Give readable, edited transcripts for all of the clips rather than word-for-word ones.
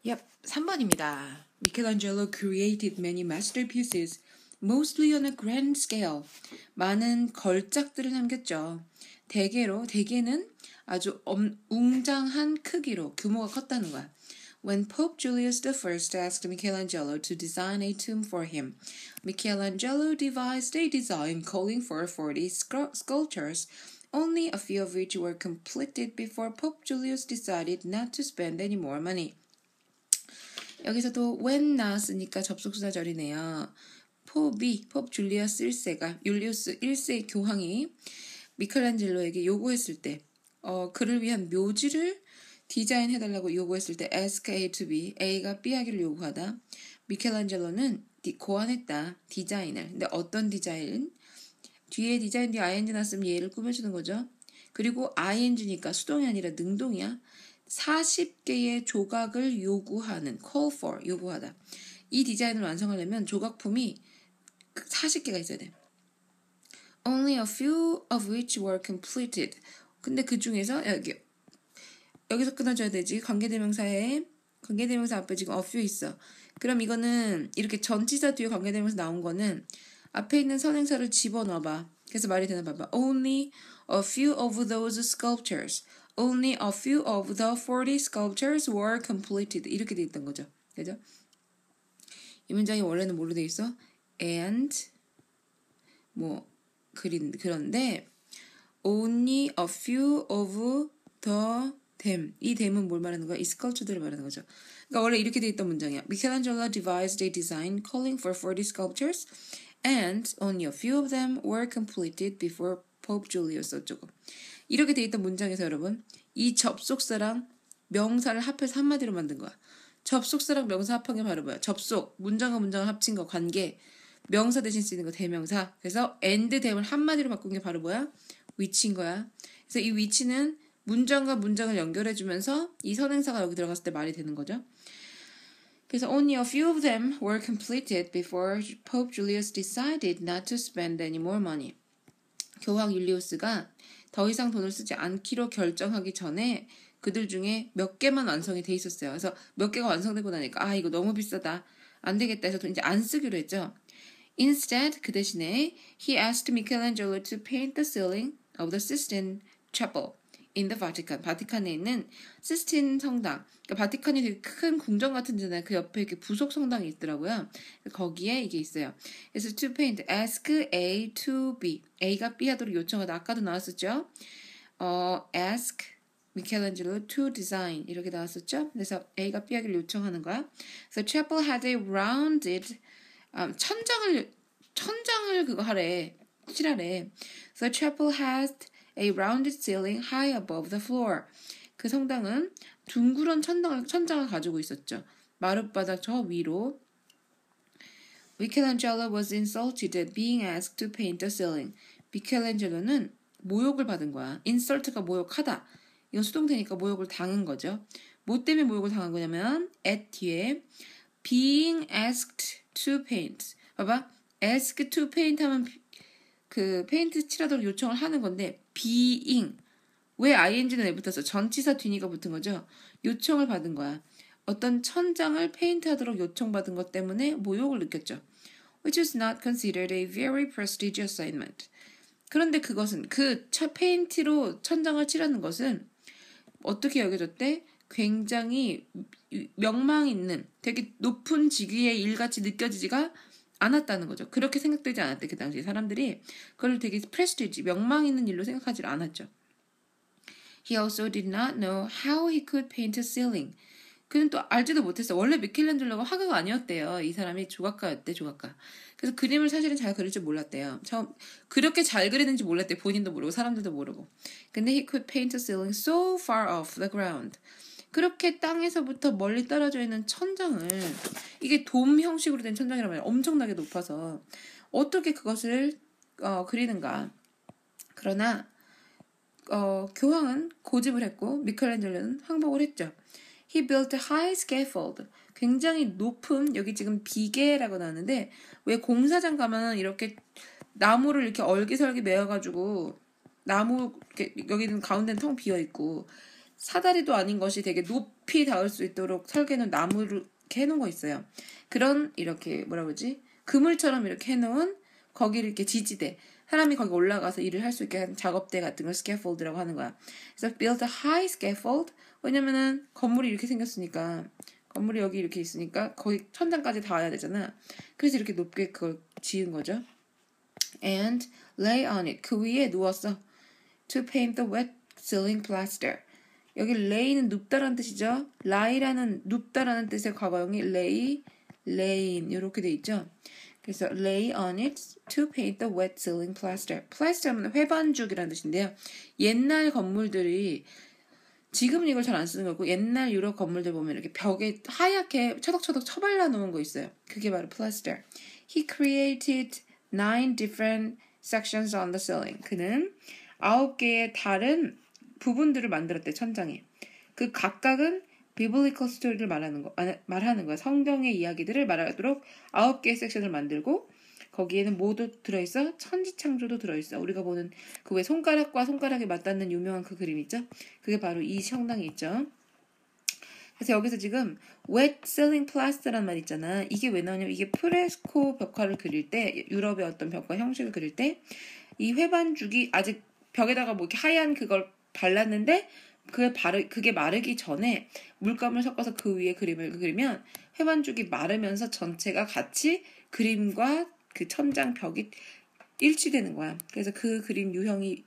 Yep, 3번입니다. Michelangelo created many masterpieces, mostly on a grand scale. 많은 걸작들을 남겼죠. 대개는 아주 웅장한 크기로 규모가 컸다는 거야. When Pope Julius I asked Michelangelo to design a tomb for him, Michelangelo devised a design calling for 40 sculptures, only a few of which were completed before Pope Julius decided not to spend any more money. 여기서도 when 나왔으니까 접속사절이네요. 포프 줄리어스 1세가 율리우스 1세 교황이 미켈란젤로에게 요구했을 때 그를 위한 묘지를 디자인해달라고 요구했을 때 ask A to B, A가 B 하기를 요구하다. 미켈란젤로는 고안했다. 디자인을. 근데 어떤 디자인? 뒤에 디자인 뒤에 ing 났으면 얘를 꾸며주는 거죠. 그리고 ing니까 수동이 아니라 능동이야. 40개의 조각을 요구하는 call for, 요구하다. 이 디자인을 완성하려면 조각품이 40개가 있어야 돼. Only a few of which were completed. 근데 그 중에서 여기서 끊어줘야 되지. 관계대명사 앞에 지금 a few 있어. 그럼 이거는 이렇게 전치사 뒤에 관계대명사 나온 거는 앞에 있는 선행사를 집어넣어봐. 그래서 말이 되나 봐봐. Only a few of those sculptures. Only a few of the 40 sculptures were completed. 이렇게 돼 있던 거죠. 그죠? 이 문장이 원래는 뭘로 돼 있어? And 그런데 only a few of the them. 이 them은 뭘 말하는 거야? 이 sculpture들을 말하는 거죠. 그러니까 원래 이렇게 돼 있던 문장이야. Michelangelo devised a design calling for 40 sculptures and only a few of them were completed before Pope Julius 어쩌고. 이렇게 돼 있던 문장에서 여러분 이 접속사랑 명사를 합해서 한마디로 만든 거야. 접속사랑 명사 합한 게 바로 뭐야? 접속, 문장과 문장을 합친 거, 관계, 명사 대신 쓰이는 거, 대명사. 그래서 and them을 한마디로 바꾼 게 바로 뭐야? 위치인 거야. 그래서 이 위치는 문장과 문장을 연결해주면서 이 선행사가 여기 들어갔을 때 말이 되는 거죠. 그래서 only a few of them were completed before Pope Julius decided not to spend any more money. 교황 율리우스가 더 이상 돈을 쓰지 않기로 결정하기 전에 그들 중에 몇 개만 완성이 돼 있었어요. 그래서 몇 개가 완성되고 나니까 이거 너무 비싸다. 안 되겠다 해서 돈 이제 안 쓰기로 했죠. Instead, 그 대신에 he asked Michelangelo to paint the ceiling of the Sistine Chapel in the Vatican. 바티칸에 있는 시스틴 성당. 그러니까 바티칸이 되게 큰 궁전 같은 데잖아요. 그 옆에 이렇게 부속 성당이 있더라고요. 거기에 이게 있어요. 그래서 to paint, ask A to B. A가 B 하도록 요청하다. 아까도 나왔었죠. ask Michelangelo to design 이렇게 나왔었죠. 그래서 A가 B 하기를 요청하는 거야. So chapel had a rounded 천장을 그거 하래. 칠하래. So chapel had a rounded ceiling high above the floor. 그 성당은 둥그런 천장을 가지고 있었죠. 마룻바닥 저 위로. Michelangelo was insulted at being asked to paint the ceiling. 미켈란젤로는 모욕을 받은 거야. insult가 모욕하다. 이건 수동태니까 모욕을 당한 거죠. 뭐 때문에 모욕을 당한 거냐면 at 뒤에 being asked to paint. 봐봐. ask to paint 하면 그 페인트 칠하도록 요청을 하는 건데 being 왜 ing는 왜 붙었어? 전치사 뒤니가 붙은 거죠. 요청을 받은 거야. 어떤 천장을 페인트하도록 요청받은 것 때문에 모욕을 느꼈죠. Which was not considered a very prestigious assignment. 그런데 그것은 그 페인트로 천장을 칠하는 것은 어떻게 여겨졌대? 굉장히 명망 있는 되게 높은 직위의 일같이 느껴지지가 않았다는 거죠. 그렇게 생각되지 않았대. 그 당시에 사람들이 그걸 되게 프레스티지, 명망 있는 일로 생각하지 않았죠. He also did not know how he could paint a ceiling. 그는 또 알지도 못했어. 원래 미켈란젤로가 화가가 아니었대요. 이 사람이 조각가였대, 조각가. 그래서 그림을 사실은 잘 그릴 줄 몰랐대요. 처음 그렇게 잘 그리는지 몰랐대. 본인도 모르고 사람들도 모르고. 근데 he could paint a ceiling so far off the ground. 그렇게 땅에서부터 멀리 떨어져 있는 천장을 이게 돔 형식으로 된 천장이란 말이야. 엄청나게 높아서 어떻게 그것을 그리는가. 그러나 교황은 고집을 했고 미켈란젤로는 항복을 했죠. He built a high scaffold. 굉장히 높은 여기 지금 비계라고 나왔는데 왜 공사장 가면 이렇게 나무를 이렇게 얼기설기 메어가지고 나무 이렇게 여기는 가운데는 텅 비어 있고 사다리도 아닌 것이 되게 높이 닿을 수 있도록 설계는 나무로 이렇게 해놓은 거 있어요. 그런 이렇게 뭐라 그러지? 그물처럼 이렇게 해놓은 거기를 이렇게 지지대. 사람이 거기 올라가서 일을 할 수 있게 하는 작업대 같은 걸 scaffold라고 하는 거야. 그래서 build a high scaffold. 왜냐면은 건물이 이렇게 생겼으니까 건물이 여기 이렇게 있으니까 거기 천장까지 닿아야 되잖아. 그래서 이렇게 높게 그걸 지은 거죠. And lay on it. 그 위에 누웠어. To paint the wet ceiling plaster. 여기 lay는 눕다라는 뜻이죠. lie라는 눕다라는 뜻의 과거형이 lay, laying 이렇게 돼 있죠. 그래서 lay on it to paint the wet ceiling plaster. plaster 하면 회반죽이라는 뜻인데요. 옛날 건물들이 지금은 이걸 잘 안 쓰는 거고 옛날 유럽 건물들 보면 이렇게 벽에 하얗게 처덕처덕 쳐발라 놓은 거 있어요. 그게 바로 plaster. He created 9 different sections on the ceiling. 그는 9개의 다른 부분들을 만들었대, 천장에. 그 각각은 biblical story를 말하는 거야. 성경의 이야기들을 말하도록 9개의 섹션을 만들고 거기에는 뭐도 들어있어? 천지창조도 들어있어. 우리가 보는 그 왜 손가락과 손가락이 맞닿는 유명한 그 그림 있죠? 그게 바로 이 성당에 있죠. 그래서 여기서 지금 wet ceiling plaster라는 말 있잖아. 이게 왜 나오냐면 이게 프레스코 벽화를 그릴 때 유럽의 어떤 벽화 형식을 그릴 때 이 회반죽이 아직 벽에다가 뭐 이렇게 하얀 그걸 발랐는데 그게 마르기 전에 물감을 섞어서 그 위에 그림을 그리면 회반죽이 마르면서 전체가 같이 그림과 그 천장 벽이 일치되는 거야. 그래서 그 그림 유형이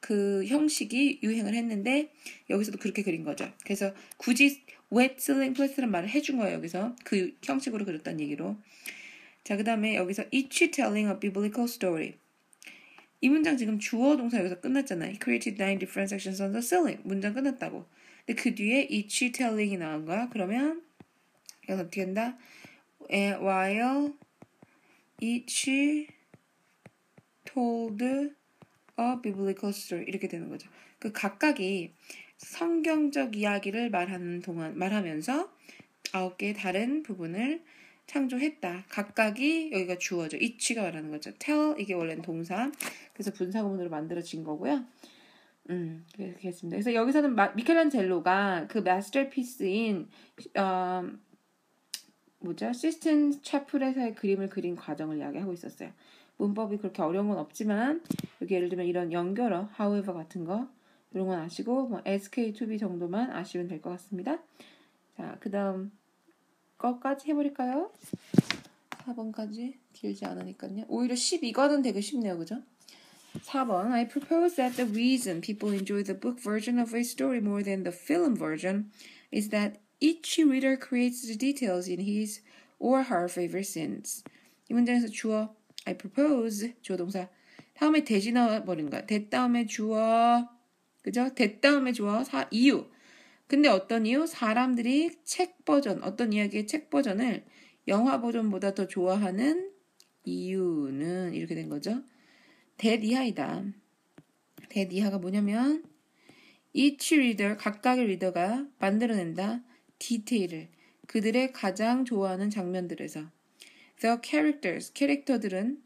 그 형식이 유행을 했는데 여기서도 그렇게 그린 거죠. 그래서 굳이 wet ceiling plaster라는 말을 해준 거예요. 여기서 그 형식으로 그렸다는 얘기로. 자, 그 다음에 여기서 each telling a biblical story. 이 문장 지금 주어 동사 여기서 끝났잖아요. He created 9 different sections on the ceiling. 문장 끝났다고. 근데 그 뒤에 each telling이 나온 거야. 그러면 여기서 어떻게 한다? While each told a biblical story 이렇게 되는 거죠. 그 각각이 성경적 이야기를 말하면서 9개의 다른 부분을 창조했다. 각각이 여기가 주어죠. each가 말하는 거죠. tell 이게 원래는 동사. 그래서 분사구문으로 만들어진 거고요. 그렇게 했습니다. 그래서 여기서는 미켈란젤로가 그 마스터피스인 시스틴 차플에서의 그림을 그린 과정을 이야기하고 있었어요. 문법이 그렇게 어려운 건 없지만 여기 예를 들면 이런 연결어, however 같은 거 이런 건 아시고 뭐 SK, to be 정도만 아시면 될 것 같습니다. 자, 그 다음 거까지 해버릴까요? 4번까지 길지 않으니까요. 오히려 12과는 되게 쉽네요. 그죠? 4번 I propose that the reason people enjoy the book version of a story more than the film version is that each reader creates the details in his or her favorite scenes. 이 문장에서 주어 I propose 주어 동사 다음에 대시 나와버린 거야. that 다음에 주어 그죠? that 다음에 주어 이유. 근데 어떤 이유? 사람들이 책 버전 어떤 이야기의 책 버전을 영화 버전보다 더 좋아하는 이유는 이렇게 된 거죠. that 이하이다. that 이하가 뭐냐면 each reader 각각의 리더가 만들어낸다. 디테일을 그들의 가장 좋아하는 장면들에서 the characters 캐릭터들은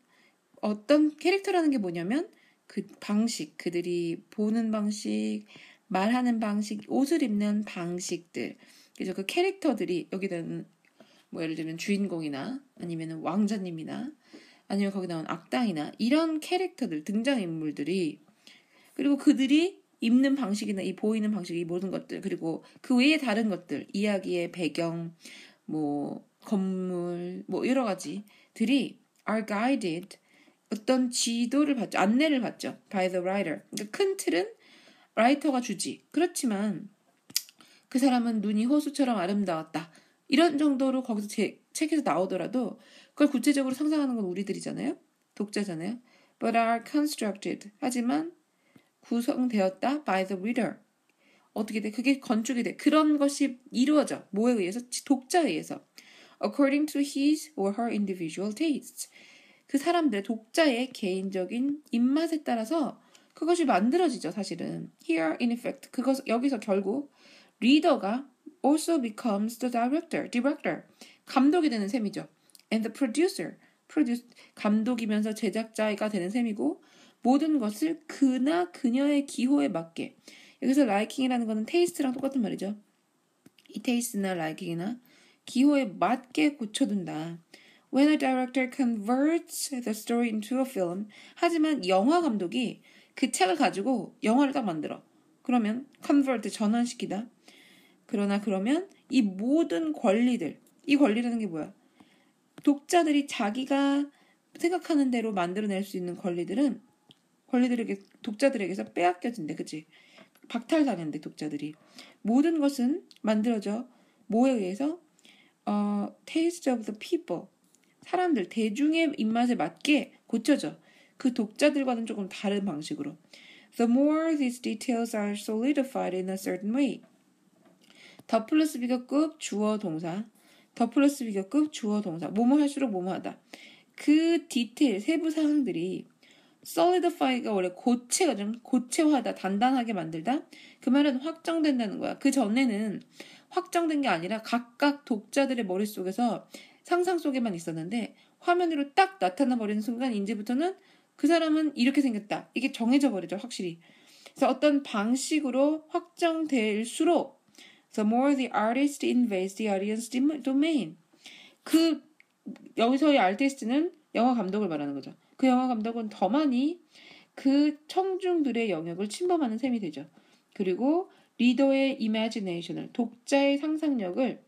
어떤 캐릭터라는 게 뭐냐면 그 방식 그들이 보는 방식 말하는 방식 옷을 입는 방식들 그래서 그 캐릭터들이 여기는 뭐 예를 들면 주인공이나 아니면 왕자님이나 아니면 거기 나온 악당이나 이런 캐릭터들 등장인물들이 그리고 그들이 입는 방식이나 이 보이는 방식 이 모든 것들 그리고 그 외에 다른 것들 이야기의 배경 뭐 건물 뭐 여러 가지들이 are guided 어떤 지도를 받죠 안내를 받죠 by the writer 그러니까 큰 틀은 라이터가 주지 그렇지만 그 사람은 눈이 호수처럼 아름다웠다 이런 정도로 거기서 책에서 나오더라도 그걸 구체적으로 상상하는 건 우리들이잖아요 독자잖아요 but are constructed 하지만 구성되었다 by the reader. 어떻게 돼? 그게 건축이 돼. 그런 것이 이루어져. 뭐에 의해서? 독자에 의해서. According to his or her individual tastes. 그 사람들의 독자의 개인적인 입맛에 따라서 그것이 만들어지죠, 사실은. Here, in effect, 여기서 결국 리더가 also becomes the director. 감독이 되는 셈이죠. And the producer. 감독이면서 제작자가 되는 셈이고 모든 것을 그나 그녀의 기호에 맞게 여기서 liking이라는 거는 taste랑 똑같은 말이죠. 이 taste나 liking이나 기호에 맞게 고쳐둔다. When a director converts the story into a film, 하지만 영화 감독이 그 책을 가지고 영화를 딱 만들어. 그러면 convert, 전환시키다. 그러면 이 모든 권리들, 이 권리라는 게 뭐야? 독자들이 자기가 생각하는 대로 만들어낼 수 있는 권리들은 독자들에게서 빼앗겨진대, 그치? 박탈당한대, 독자들이. 모든 것은 만들어져 뭐에 의해서? Taste of the people. 사람들, 대중의 입맛에 맞게 고쳐져. 그 독자들과는 조금 다른 방식으로. The more these details are solidified in a certain way. 더 플러스 비교급 주어 동사. 더 플러스 비교급 주어 동사. 뭐뭐 할수록 뭐뭐 하다. 그 디테일, 세부 사항들이 solidify가 원래 고체거든. 고체화하다, 단단하게 만들다. 그 말은 확정된다는 거야. 그 전에는 확정된 게 아니라 각각 독자들의 머릿속에서 상상 속에만 있었는데 화면으로 딱 나타나 버리는 순간 이제부터는 그 사람은 이렇게 생겼다. 이게 정해져 버리죠, 확실히. 그래서 어떤 방식으로 확정될수록 the more the artist invades the audience domain. 그 여기서의 아티스트는 영화 감독을 말하는 거죠. 그 영화 감독은 더 많이 그 청중들의 영역을 침범하는 셈이 되죠. 그리고 리더의 imagination을, 독자의 상상력을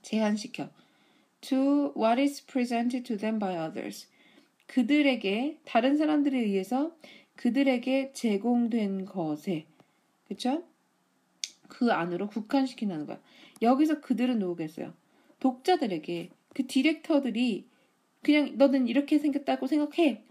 제한시켜. To what is presented to them by others. 그들에게, 다른 사람들에 의해서 그들에게 제공된 것에, 그쵸? 그 안으로 국한시킨다는 거야. 여기서 그들은 누구겠어요? 독자들에게, 그 디렉터들이 그냥 너는 이렇게 생겼다고 생각해.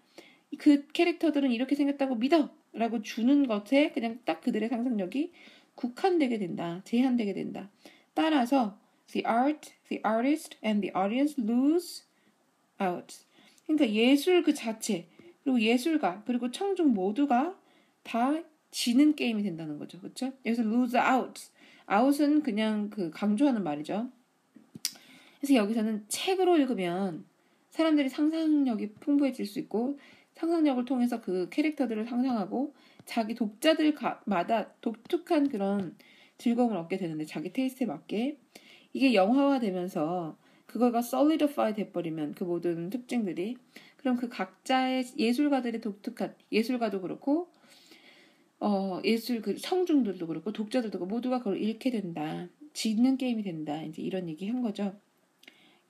그 캐릭터들은 이렇게 생겼다고 믿어. 라고 주는 것에 그냥 딱 그들의 상상력이 국한되게 된다. 제한되게 된다. 따라서 the artist and the audience lose out. 그러니까 예술 그 자체, 그리고 예술가, 그리고 청중 모두가 다 지는 게임이 된다는 거죠. 그렇죠? 여기서 lose out. out은 그냥 그 강조하는 말이죠. 그래서 여기서는 책으로 읽으면 사람들이 상상력이 풍부해질 수 있고 상상력을 통해서 그 캐릭터들을 상상하고 자기 독자들마다 독특한 그런 즐거움을 얻게 되는데 자기 테이스트에 맞게 이게 영화화되면서 그거가 solidify 돼버리면 그 모든 특징들이 그럼 그 각자의 예술가들의 독특한 예술가도 그렇고 예술 그 청중들도 그렇고 독자들도 그렇고 모두가 그걸 잃게 된다. 짓는 게임이 된다. 이제 이런 얘기 한 거죠.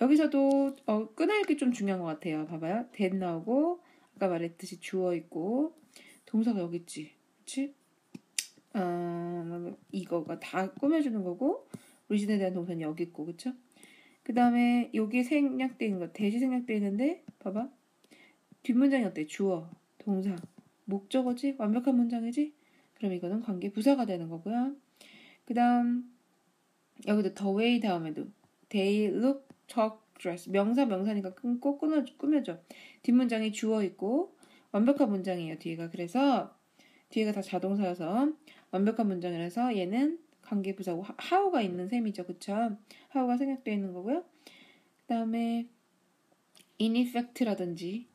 여기서도 끄날기 좀 중요한 것 같아요. 봐봐요. that 나오고 아까 말했듯이 주어 있고 동사가 여기 있지. 그치? 이거가 다 꾸며주는 거고 리즌에 대한 동사는 여기 있고 그쵸? 그 다음에 여기 생략되어 있는 거 대시 생략되어 있는데 봐봐. 뒷문장이 어때? 주어, 동사, 목적어지? 완벽한 문장이지? 그럼 이거는 관계 부사가 되는 거고요. 그 다음 여기도 the way 다음에도 they look, talk, dress 명사니까 꼭 꾸며줘. 뒷문장이 주어 있고 완벽한 문장이에요. 뒤에가 그래서 뒤에가 다 자동사여서 완벽한 문장이라서 얘는 관계 부사고 how가 있는 셈이죠. 그쵸? how가 생략되어 있는 거고요. 그 다음에 in effect라든지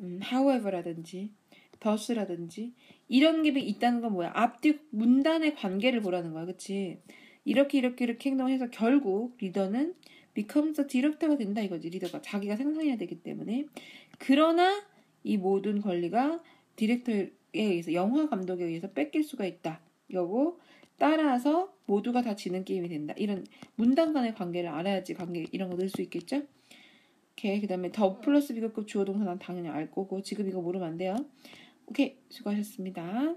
however라든지 thus라든지 이런 게 있다는 건 뭐야? 앞뒤 문단의 관계를 보라는 거야. 그치? 이렇게 행동을 해서 결국 리더는 becomes a director가 된다 이거지. 리더가 자기가 생산해야 되기 때문에. 그러나 이 모든 권리가 디렉터에 의해서 영화 감독에 의해서 뺏길 수가 있다. 이거고 따라서 모두가 다 지는 게임이 된다. 이런 문단 간의 관계를 알아야지 관계 이런 거 넣을 수 있겠죠? 오케이. 그 다음에 더 플러스 비교급 주어 동사 난 당연히 알 거고 지금 이거 모르면 안 돼요. 오케이. 수고하셨습니다.